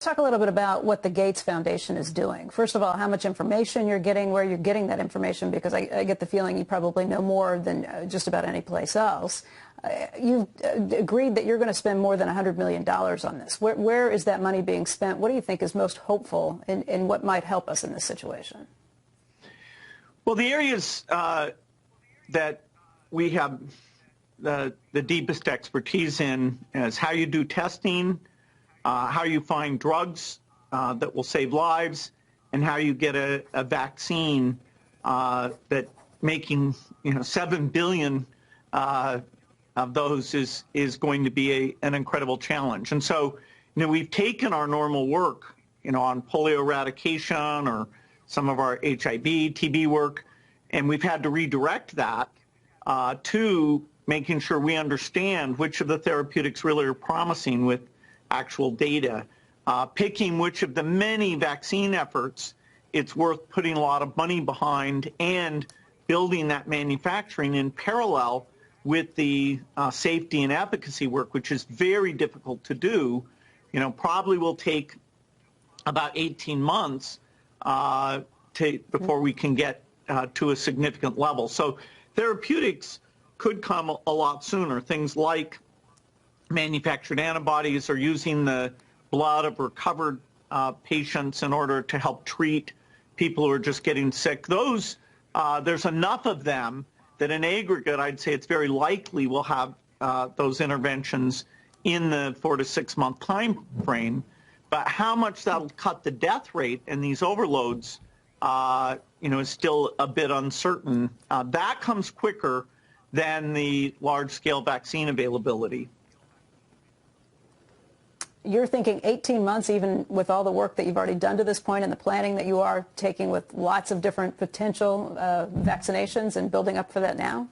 Talk a little bit about what the Gates Foundation is doing. First of all, how much information you're getting, where you're getting that information, because I get the feeling you probably know more than just about any place else. You've agreed that you're going to spend more than $100 million on this. Where is that money being spent? What do you think is most hopeful in what might help us in this situation? Well, the areas that we have the deepest expertise in is how you do testing, how you find drugs that will save lives, and how you get a vaccine that making 7 billion of those is going to be an incredible challenge. And so we've taken our normal work on polio eradication or some of our HIV, TB work, and we've had to redirect that to making sure we understand which of the therapeutics really are promising with actual data, picking which of the many vaccine efforts it's worth putting a lot of money behind, and building that manufacturing in parallel with the safety and efficacy work, which is very difficult to do. Probably will take about 18 months before we can get to a significant level. So therapeutics could come a lot sooner. Things like manufactured antibodies or using the blood of recovered patients in order to help treat people who are just getting sick. Those, there's enough of them that in aggregate, I'd say it's very likely we'll have those interventions in the 4 to 6 month time frame. But how much that'll cut the death rate and these overloads, is still a bit uncertain. That comes quicker than the large-scale vaccine availability. You're thinking 18 months, even with all the work that you've already done to this point and the planning that you are taking with lots of different potential vaccinations and building up for that now?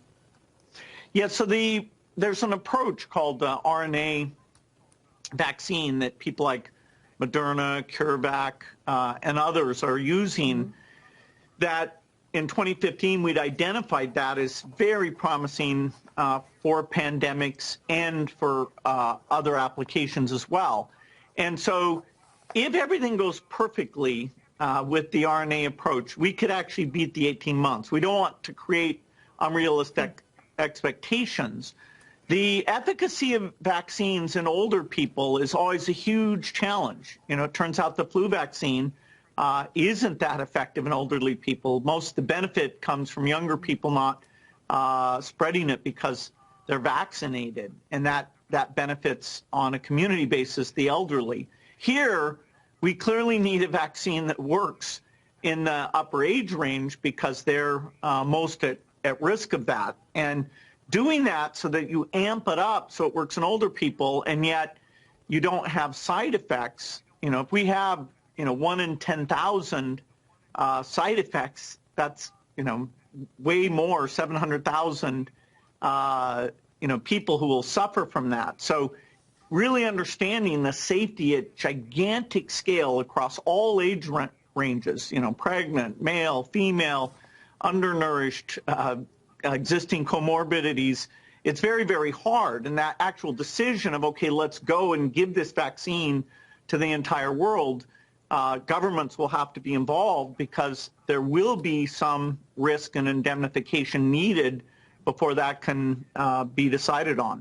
Yeah, so there's an approach called RNA vaccine that people like Moderna, CureVac, and others are using, that in 2015 we'd identified that as very promising for pandemics and for other applications as well. And so if everything goes perfectly with the RNA approach, we could actually beat the 18 months. We don't want to create unrealistic expectations. The efficacy of vaccines in older people is always a huge challenge. It turns out the flu vaccine isn't that effective in elderly people. Most of the benefit comes from younger people not spreading it because they're vaccinated, and that benefits on a community basis the elderly. Here, we clearly need a vaccine that works in the upper age range because they're most at risk of that. And doing that so that you amp it up so it works in older people and yet you don't have side effects. If we have 1 in 10,000 side effects, that's way more, 700,000 people who will suffer from that. So really understanding the safety at gigantic scale across all age ranges, pregnant, male, female, undernourished, existing comorbidities, it's very, very hard. And that actual decision of, okay, let's go and give this vaccine to the entire world, governments will have to be involved because there will be some risk and indemnification needed before that can be decided on.